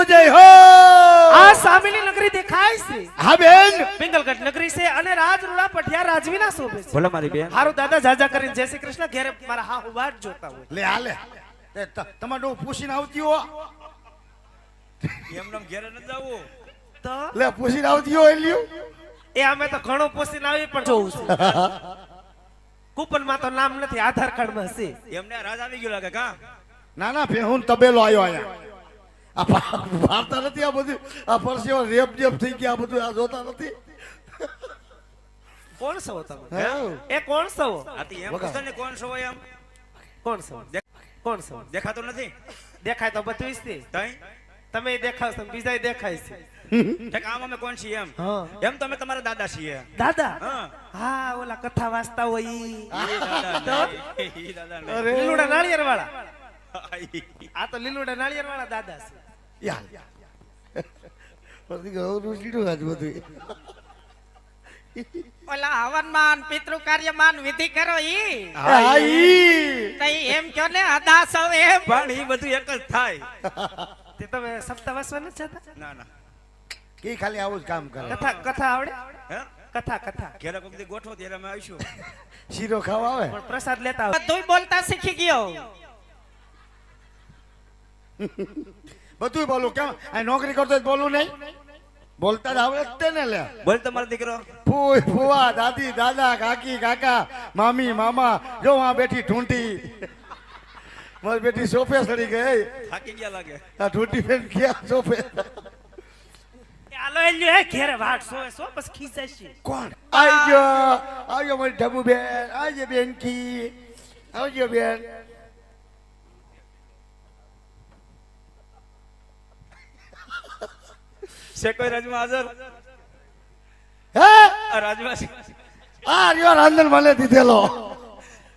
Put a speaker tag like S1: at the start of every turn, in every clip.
S1: નું જય હો.
S2: આ સામેની નગરી દેખાય છે.
S1: હા બેન,
S2: પિંગલગઢ નગરી છે અને રાજરૂડા પઠિયા રાજવીના શોભે છે.
S3: ભલે મારી બેન.
S2: હારું દાદા જાજા કરીને જય શ્રી કૃષ્ણ ઘેરે મારા હા હું વાટ જોતા હોય.
S1: લે હાલે તમારું પૂછીને આવતી હો.
S3: એમને ઘેરે ન જાવું
S2: તો
S1: લે પૂછીને આવતી હો એલ્યું.
S2: એ અમે તો ઘણું પૂછીને આવી પણ જોવું છે. કૂપન માં તો નામ નથી, આધાર કાર્ડ માં છે.
S3: એમને રાજ આવી ગયો લાગે કા.
S1: ના ના હું તબેલો આવ્યો અહીંયા. આ વાર્તા નથી આ બધું. આ પરસેવા રેપ જેપ થઈ ગયા આ બધું આ જોતા નથી.
S2: કોણ છો તમે?
S1: હા.
S2: એ કોણ છો?
S3: આતી એમ પૂછો ને કોણ છો એમ.
S2: કોણ છો? કોણ છો?
S3: દેખાતો નથી.
S2: દેખાય તો બધું છે.
S3: તઈ
S2: તમે દેખાવ છો, બીજા દેખાય છે.
S3: ઠેક આમ અમે કોણ છીએ એમ.
S2: હા.
S3: એમ તો અમે તમારા દાદા છીએ.
S2: દાદા?
S3: હા.
S2: હા, ઓલા કથા વાંચતા હોય ઈ.
S3: ઈ દાદા
S2: તો?
S3: નહીં. ઈ દાદા નહીં.
S1: અરે
S2: લીલુડા નાળિયેર વાળા.
S3: આઈ.
S2: આ તો લીલુડા નાળિયેર વાળા દાદા છે.
S1: યાર પછી ગૌરું સીડું આજ બધું.
S4: ઓલા હવનમાન પિતૃ કાર્યમાન વિધિ કરો ઈ
S1: હા ઈ.
S4: તઈ એમ કયો ને અદાસો એમ
S3: પણ ઈ બધું એક જ થાય.
S2: તે તમે સપ્તાહ વાંચવા નથી જતા?
S3: ના ના.
S1: કે ખાલી આવું જ કામ કરે.
S2: કથા આવડે?
S3: હે
S2: કથા
S3: ઘેરે કોક દી ગોઠવો ત્યારે અમે આવીશું.
S1: શીરો ખાવા આવે.
S2: પણ પ્રસાદ લેતા આવો.
S4: બધુંય બોલતા શીખી ગયો
S1: બધું બોલું કેમ? આ નોકરી કરતો જ બોલું નહીં? બોલતા જ આવડે જ તે ને લે.
S3: બોલ તમારો દીકરો.
S1: ફૂઈ ફુવા દાદી દાદા કાકી કાકા મામી મામા જો આ બેઠી ઢૂંઢી. મારી બેટી સોફે સડી ગઈ.
S3: થાકી ગયા લાગે.
S1: આ ઢૂંઢી બેન ક્યાં સોફે?
S2: આલો એલ્યો હે ઘેરે વાટ સો બસ ખીચાશે.
S1: કોણ આવજો આવજો મારી ઢબુ બેન. આવજો બેન કી આવજો બેન.
S3: છે કોઈ રાજમાં હાજર?
S1: હે
S3: આ રાજમાં છે.
S1: આ રહ્યો રાંધણ મને દીધેલો.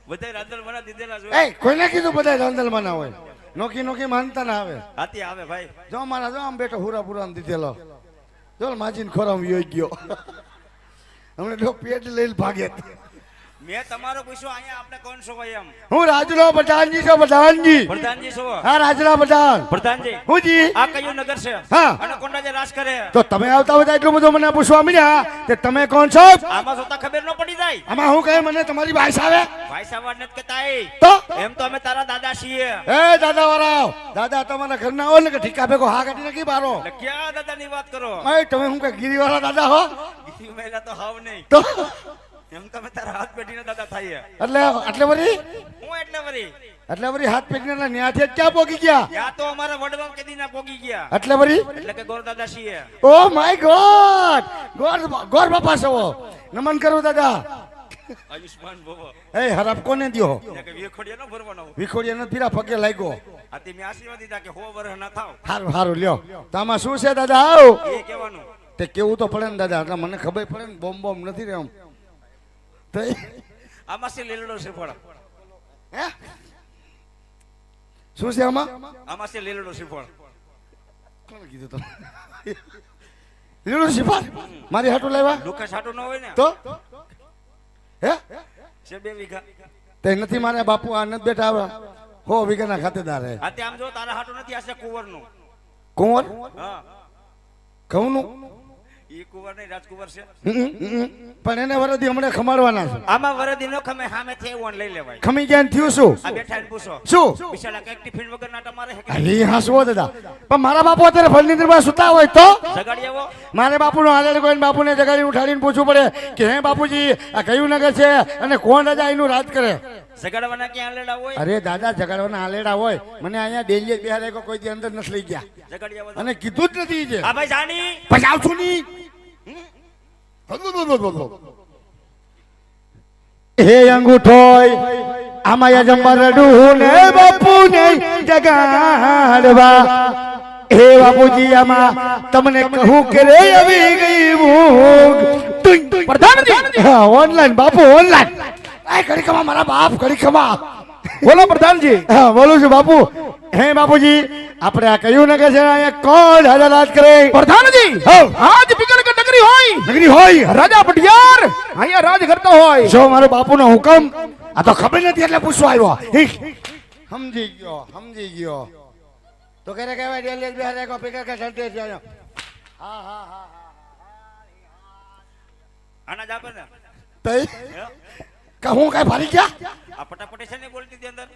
S3: બધાય રાંધણ બના દીધેલા છે.
S1: એ કોઈને કીધું બધા રાંધણ મને હોય? નોકી નોકી માનતા ના આવે.
S3: હાથી આવે ભાઈ.
S1: જો મારા જો આમ બેઠો હુરા પુરા દીધેલો. જો માજીને ખોરામ યોઈ ગયો. હમણે તો પેટ લઈને ભાગે.
S3: મેં તમારો પૂછ્યું અહીંયા આપણે કોણ છો ભાઈ એમ.
S1: હું રાજનો પ્રધાનજી છું. પ્રધાનજી.
S3: પ્રધાનજી છો?
S1: હા રાજના પ્રધાન.
S3: પ્રધાનજી
S1: હું જી.
S3: આ કયું નગર છે?
S1: હા.
S3: અને કોણ રાજા રાજ કરે?
S1: તો તમે આવતા હોય એટલું બધું મને પૂછવા મળ્યા કે તમે કોણ છો?
S3: આમાં જોતા ખબર ન પડી જાય.
S1: આમાં હું કહે મને તમારી ભાષા આવે
S3: ભાઈ સાહેબ નથી કહેતા એ.
S1: તો
S3: એમ તો અમે તારા દાદા છીએ.
S1: એ દાદા વાળા દાદા તમારા ઘરના હોય ને કે ઠીકા ભેગો હા કાઢી નાખી બારો.
S3: એટલે ક્યાં દાદાની વાત કરો?
S1: એ તમે હું કે ગીરીવાળા દાદા હો?
S3: ગીરી મહિલા તો હાવ નહીં.
S1: તો
S3: એમ તો અમે તારા હાથ પેઢીના દાદા થઈએ.
S1: એટલે વરી
S3: હું એટલે વરી
S1: હાથ પેટના ન્યાથી ક્યાં પોગી ગયા?
S3: યા તો અમારા વડવા કેદીના પોગી ગયા.
S1: એટલે વરી
S3: એટલે કે ગોર દાદા છીએ.
S1: ઓ માય ગોડ ગોર બાપા છો. નમન કરું દાદા.
S3: આયુષ્માન ભવો.
S1: એ હરાપ કોને દ્યો?
S3: એટલે કે વિખોડિયા નો ભરવાનો.
S1: વિખોડિયા નથી પીરા પગે લાગ્યો.
S3: આથી મેં આશીર્વાદ દીધા કે 100 વર્ષ ના થાવ.
S1: હારું હારું લ્યો. તો આમાં શું છે દાદા? આવ
S3: એ કહેવાનું.
S1: તે કેવું તો પડે ને દાદા. એટલે મને ખબર પડે ને બોમ્બ બોમ્બ નથી રે આમ. તો
S3: આમાં છે લીલડો શ્રીફળ.
S1: હે શું છે આમાં?
S3: આમાં છે લીલડો શ્રીફળ.
S1: કોણે કીધું તમે? લીલું શિફાર મારી હાટું લાવ્યા?
S3: લુખા છાટું ન હોય ને
S1: તો હે
S3: છે 2 વીઘા.
S1: તે નથી મારે બાપુ આ નથી બેઠા આવ્યા 100 વીઘાના ખાતેદાર હે.
S3: આતે આમ જો તારા હાટું નથી, આ છે કુંવરનું.
S1: કુંવર
S3: હા
S1: ઘઉંનું?
S3: ઈ કુંવર નહીં, રાજકુંવર છે.
S1: પણ એને વરદી હમણાં ખમાડવાના છે.
S3: આમાં વરદી નો ખમે, સામે થી એવું લઈ લેવાય.
S1: ખમી ગયા ને થયું શું?
S3: આ બેઠા ને પૂછો
S1: શું
S3: બિચારા કઈક ટિફિન વગર ના તમારે હે કે
S1: અલી હાસવો દાદા. પણ મારા બાપુ અત્યારે ફળનીંદરમાં સુતા હોય તો
S3: જગાડી આવો.
S1: મારે બાપુનો હાલેડ કોઈ બાપુને જગાડી ઉઠાડીને પૂછવું પડે કે હે બાપુજી આ કયું નગર છે અને કોણ રાજા એનું રાજ કરે?
S3: જગાડવાના ક્યાં લેડા હોય?
S1: અરે દાદા જગાડવાના હાલેડા હોય. મને અહીંયા ડેલી બિહારે કોઈ દી અંદર નથી લઈ ગયા
S3: જગાડી આવો.
S1: અને કીધું જ નથી જે
S3: આ ભાઈ જાણી
S1: પછી આવશું નહીં. હે અંગૂઠોય આમાં યજમા રડું ને બાપુ ને જગાડવા. હે બાપુજી આમાં તમને કહું કે રે આવી ગઈ ભૂખ. પ્રધાનજી હા ઓનલાઈન બાપુ ઓનલાઈન. આ ઘડી ખમા મારા બાપ ઘડી ખમા. બોલો પ્રધાનજી. હા બોલું છું બાપુ. હે બાપુજી આપણે આ કયું નગર છે અહીંયા કોણ રાજા રાજ કરે? પ્રધાનજી
S5: આજ પિંગલગઢ નગરી હોય,
S1: નગરી હોય
S5: રાજા પટિયાર અહીંયા રાજ કરતો હોય.
S1: જો મારો બાપુનો હુકમ આ તો ખબર નથી એટલે પૂછવા આવ્યો. સમજી ગયો સમજી ગયો. તો કરે કહેવાય ડેલી બિહાર કો પીકર કે ચલતે જાય હા હા હા
S3: આના જ આપે ને
S1: તઈ કહું કઈ ભારી ગયા
S3: આ પટાપટી છે ને બોલતી હતી અંદર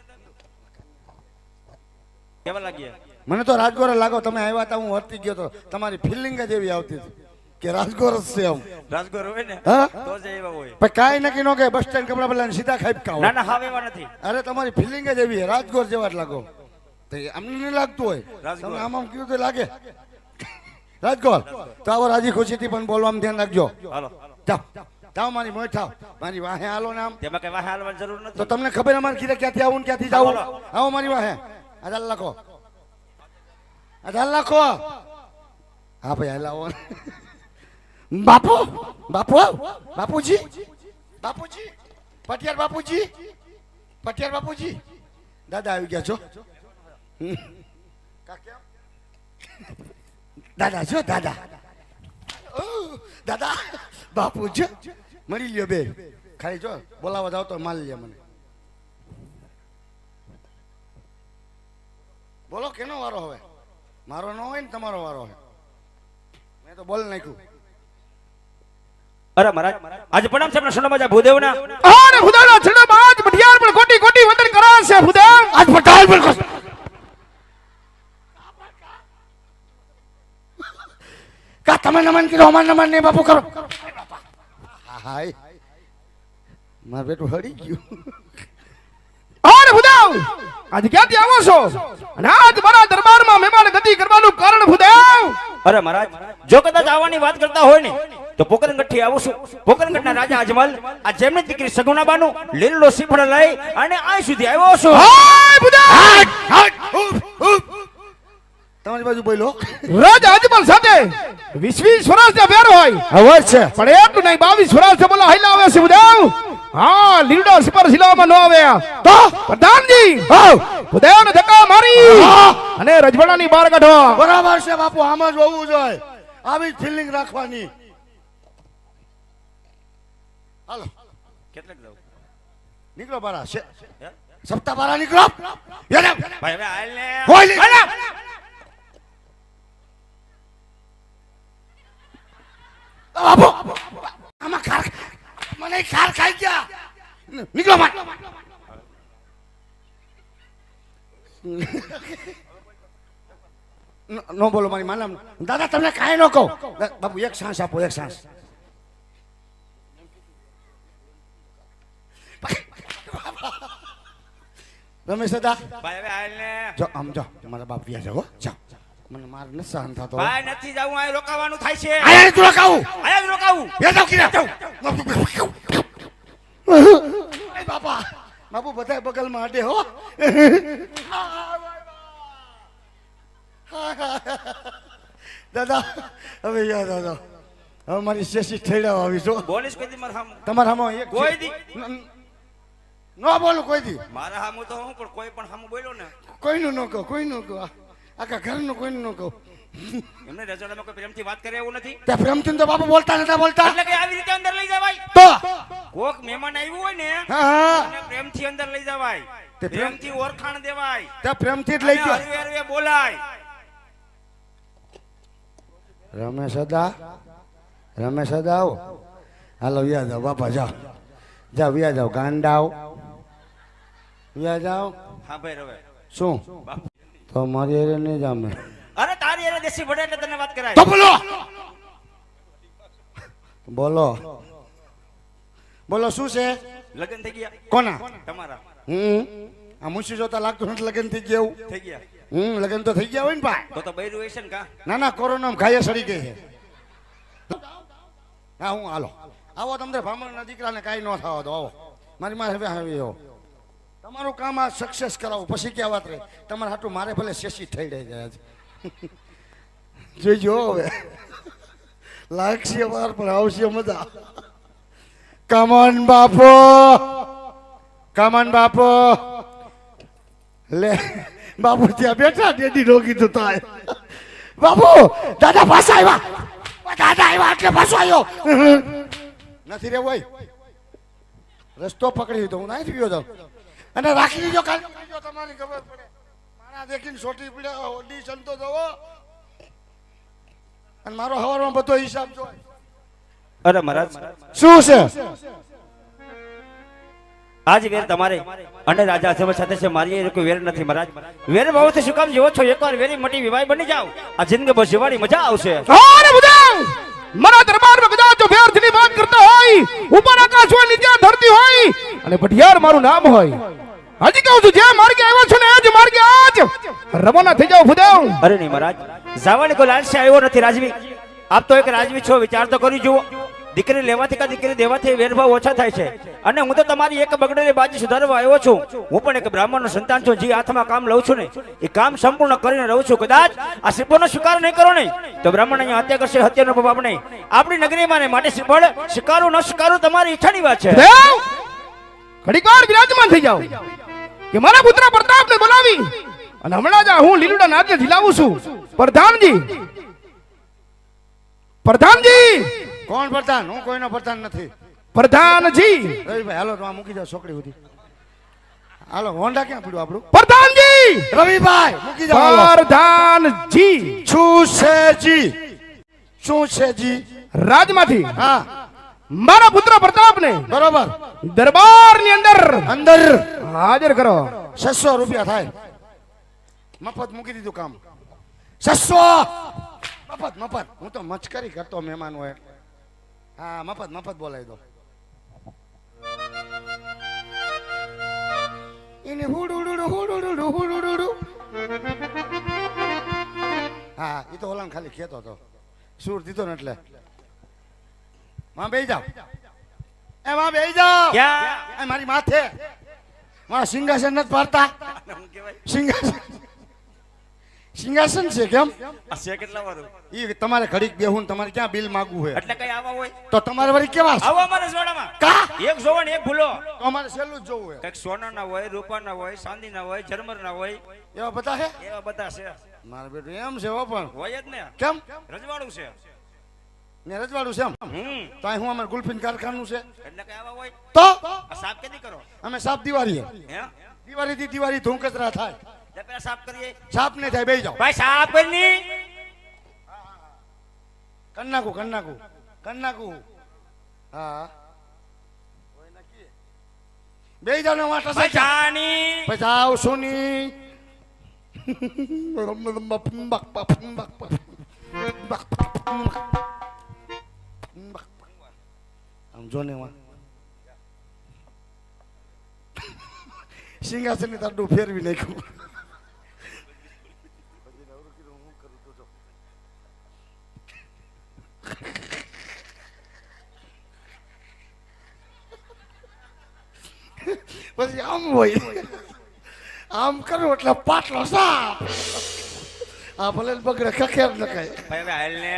S3: કેવા લાગ્યા
S1: મને તો રાજગોર લાગો તમે આવ્યા હતા હું વર્તી ગયો તો તમારી ફિલિંગ જ એવી આવતી હતી કે રાજગોર જ છે આમ
S3: રાજગોર હોય ને
S1: હા
S3: તો જ એવા હોય
S1: પણ કાંઈ નક્કી નો કે બસ સ્ટેન્ડ કપડા બદલાને સીધા ખાઈ કાવ
S3: ના ના હાવ એવા નથી
S1: અરે તમારી ફિલિંગ જ એવી છે રાજગોર જેવા જ લાગો તો અમને નહીં લાગતું હોય
S3: રાજગોર.
S1: તમે આમ કીધું તો લાગે રાજગોર તો આવો રાજી ખુશીથી પણ બોલવામાં ધ્યાન રાખજો
S3: હાલો
S1: જાઓ જાઓ મારી મોય થાવ મારી વાહે હાલો ને આમ
S3: તેમાં કઈ વાહ હાલવાની જરૂર
S1: તો
S3: નથી
S1: તમને ખબર અમારે કીધે ક્યાંથી આવું ને ક્યાંથી જાવું આવો મારી વાહે આધાર લખો આધાર લખો હા ભાઈ હાલાવો બાપુ બાપુ બાપુજી બાપુજી પટિયાર બાપુજી પટિયાર બાપુજી દાદા આવી ગયા છો દાદા છો દાદા દાદા બાપુ છે મળી લ્યો બે ખાલી જો બોલાવા જાવ તો માલ લે મને બોલો કેનો વારો હવે મારો ન હોય ને તમારો વારો હોય મેં તો બોલ નાખ્યું
S3: અરે મહારાજ આજે પ્રણામ છે આપણા સોનાબાજા ભૂદેવના
S5: અરે ભૂદેવના છેડામાં આજ મઢિયાર પણ કોટી કોટી વંદન કરાશે ભૂદેવ.
S1: આજ પટાલ પર કા તમે નમન કરો અમાર નમન નહીં બાપુ કરો હાય માર બેટું હળી ગયું
S5: અરે ભૂદેવ આજે ક્યાંથી આવો છો અને આજ મારા દરબારમાં મહેમાન ગતિ કરવાનું કારણ ભૂદેવ.
S3: અરે મહારાજ જો કદાચ આવવાની વાત કરતા હોય ને તો પોકરણગઢથી આવું છું. પોકરણગઢના રાજા અજમલ આ જેમની દીકરી સગુણાબાનું લીલો શ્રીફળ લઈ અને આ સુધી આવ્યો છું.
S5: હાય ભૂદેવ.
S1: તમારી બાજુ બોલો
S5: રાજા અજમલ સાથે 20 સ્વરાજના વેર હોય
S1: અવાજ છે
S5: પણ એટલું નહીં 22 સ્વરાજ બોલા હાઈલા આવે છે ભૂદેવ. હા લીલો સિપર શિલામાં ન આવે તો પ્રધાનજી ભૂદેવને ધક્કા મારી અને રજવાડાની બહાર કાઢો.
S1: બરાબર છે બાપુ આમ જ હોવું જોઈએ આવી ફિલિંગ રાખવાની હાલો
S3: કેટલેક જાવ
S1: નીકળો બારા સપ્તાહ બારા નીકળો યાર
S3: ભાઈ હવે હાલ ને
S1: હોય લે બાપુ આમાં ખાર મને ખાર ખાઈ ગયા નીકળો માર નો બોલો મારી માનમ દાદા તમને કાંઈ ન કહું બાપુ એક સાંસ આપો એક સાંસ રમેશ દાદા
S3: ભાઈ હવે હાલ ને
S1: જો આમ જો મારા બાપ વ્યા જાઓ જાઓ મને માર ન સહન થતો
S3: ભાઈ નથી જાવું આ રોકાવાનું થાય છે
S1: આયા તું રોકાવું
S3: આયા જ રોકાવું
S1: વ્યા જાઓ કિરા એ બાપા બાપુ બધા બગલમાં અડે હો દાદા હવે યાદ દાદા હવે મારી શેષી ઠેડાવ આવી છો
S3: બોલીશ કોઈ દી મારા હામું
S1: તમારા હામો એક
S3: કોઈ દી
S1: ન બોલું કોઈ દી
S3: મારા હામું તો હું પણ કોઈ પણ હામું બોલ્યો ને
S1: કોઈનું ન કહો કોઈનું કહો આખા ઘરનું કોઈનું ન કહો
S3: એમને રજવાડામાં કોઈ પ્રેમથી વાત કરે એવું નથી
S1: ત્યાં પ્રેમથી તો બાપુ બોલતા નતા બોલતા
S3: એટલે કે આવી રીતે અંદર લઈ જવાય
S1: તો
S3: કોક મહેમાન આવ્યું હોય ને
S1: હા હા
S3: એને પ્રેમથી અંદર લઈ જવાય
S1: તે પ્રેમ-
S3: પ્રેમથી ઓળખાણ દેવાય
S1: ત્યાં પ્રેમથી જ લઈ ગયો
S3: હરવે હરવે બોલાય
S1: રમેશ દા આવો હાલો વ્યા જાઓ બાપા જાઓ જાઓ વ્યા જાઓ ગાંડાઓ વ્યા જાઓ
S3: હા ભાઈ રવે
S1: શું તો મારી એરે નહીં જામે
S3: અરે તારી એને દેશી ભડે એટલે તને વાત કરાય
S1: તો બોલો બોલો બોલો શું છે
S3: લગ્ન થઈ ગયા
S1: કોના
S3: તમારા
S1: આ મુશી જોતા લાગતું નથી લગ્ન થઈ ગયું
S3: થઈ ગયા
S1: લગ્ન તો થઈ ગયા હોય ને ભાઈ
S3: તો બૈરું હશે ને કા
S1: ના ના કોરોના ખાઈએ સડી ગઈ છે હા હું હાલો આવો તમને ભામણના દીકરાને કાંઈ ન થવા દો આવો મારી માં હવે આવી આવો તમારું કામ આ સક્સેસ કરાવું પછી ક્યાં વાત રહી તમારે હાટું મારે ભલે શેષી થઈ રહી જાય છે જોઈજો હવે લાગશે વાર પણ આવશે મજા કમન બાપો લે બાપુ ત્યાં બેઠા ડેડી રોગી તો થાય બાપુ દાદા પાછા આવ્યા એટલે પાછો આવ્યો નથી રે હોય રસ્તો પકડી લીધો હું નહીં ગયો જાઉં અને રાખી લીધો કાલ તમારી ખબર પડે આ દેખીને સોટી પીડા ઓડિશન તો જોવો અને મારો હવારમાં બધો હિસાબ જો
S3: અરે મહારાજ
S1: શું છે
S3: આજ વેર તમારે અને રાજા અજમલ સાથે છે મારી એ કોઈ વેર નથી મહારાજ વેર ભાવથી શું કામ જેવો છો એકવાર વેરી મોટી વિવાહ બની જાવ આ જિંદગી બસ જીવાની મજા આવશે
S5: અરે બુધાવ મારા દરબારમાં કદાચ જો વ્યર્થની વાત કરતા હોય ઉપર આકાશ હોય નીચે ધરતી હોય અને ભટિયાર મારું નામ હોય હજી કહું છું જે માર્ગે આવ્યો છો ને એ જ માર્ગે આજ રવાના થઈ જાવ બુધાવ
S3: અરે નહીં મહારાજ જવાની કોઈ લાલસા આવ્યો નથી રાજવી આપ તો એક રાજવી છો વિચાર તો કરી જુઓ દીકરી લેવાથી કા દીકરી દેવાથી વેરભાવ ઓછા થાય છે અને હું તો તમારી એક બગડેલી બાજી સુધારવા આવ્યો છું હું પણ એક બ્રાહ્મણનો સંતાન છું જે હાથમાં કામ લઉં છું ને એ કામ સંપૂર્ણ કરીને રહું છું કદાચ આ શ્રીફળનો સ્વીકાર નહીં કરો ને તો બ્રાહ્મણ અહીંયા હત્યા કરશે હત્યાનો પાપ નહીં આપણી નગરીમાં ને માટે શ્રીફળ સ્વીકારું ન સ્વીકારું તમારી ઈચ્છાની વાત છે
S5: દેવ ઘડીકવાર બિરાજમાન થઈ જાવ કે મારા પુત્ર પ્રતાપને બોલાવી અને હમણાં જ હું લીલુડા નાચને ઝીલાવું છું પ્રધાનજી પ્રધાનજી
S1: કોણ પ્રધાન હું કોઈનો પ્રધાન નથી
S5: પ્રધાનજી
S1: રવિભાઈ હાલો તો આ મૂકી જાઓ છોકરી સુધી હાલો હોન્ડા ક્યાં પડ્યું આપણું
S5: પ્રધાનજી
S1: રવિભાઈ મૂકી જાઓ હાલો.
S5: પ્રધાનજી
S1: શું છે જી
S5: રાજમાંથી
S1: હા
S5: મારા પુત્ર પ્રતાપને
S1: બરોબર
S5: દરબારની અંદર
S1: અંદર
S5: હાજર કરો
S1: 600 રૂપિયા થાય મફત મૂકી દીધું કામ 600 મફત હું તો મચકરી કરતો મહેમાન હોય હા મફત બોલાવી દો એને હુડુડુડુ હા એ તો ઓલાને ખાલી ખેતો હતો સૂર દીધો ને એટલે માં બેહી જાવ એ માં બેહી જાવ
S3: ક્યાં
S1: એ મારી માથે માં સિંહાસન નથી પાડતા સિંહાસન છે કેમ
S3: આ છે કેટલા વારું
S1: ઈ તમારે ઘડીક બેહું ને તમારે ક્યાં બિલ માંગવું છે
S3: એટલે કઈ આવા હોય
S1: તો તમારે વળી કેવા છે?
S3: આવો અમારા જોડામાં
S1: કા
S3: એક જોવો ને એક ભૂલો
S1: તો અમારે સહેલું જ જોવું છે
S3: કઈક સોનાના હોય રૂપાના હોય ચાંદીના હોય જરમરના હોય
S1: એવા બધા છે
S3: એવા બધા છે
S1: મારે બેટું એમ છે હો પણ
S3: હોય જ ને
S1: કેમ
S3: રજવાડું છે
S1: ને રજવાડું છે એમ તો અહીં હું અમારે ગુલફીન કારખાનું છે
S3: એટલે કઈ આવા હોય
S1: તો
S3: આ સાફ કેદી કરો
S1: અમે સાપ દિવાળી
S3: હે
S1: દિવાળીથી દિવાળી ધૂમ કચરા થાય
S3: તે પેલા સાફ કરીએ
S1: સાપ ને થાય બેહી જાઓ
S3: ભાઈ સાફ કરી
S1: કર નાખું હા બેહી જાઓ ને વાટા
S3: ભાઈ
S1: સાચા
S3: જાની
S1: પછી આવ સોની આમ જો ને વા સિંહાસન ની તાડું ફેરવી નાખ્યું પછી આમ હોય આમ કરું એટલે પાટલો સાપ આ ભલે બગડે ખખેર ન કઈ
S3: ભાઈ હવે હાલ ને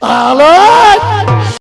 S1: હાલો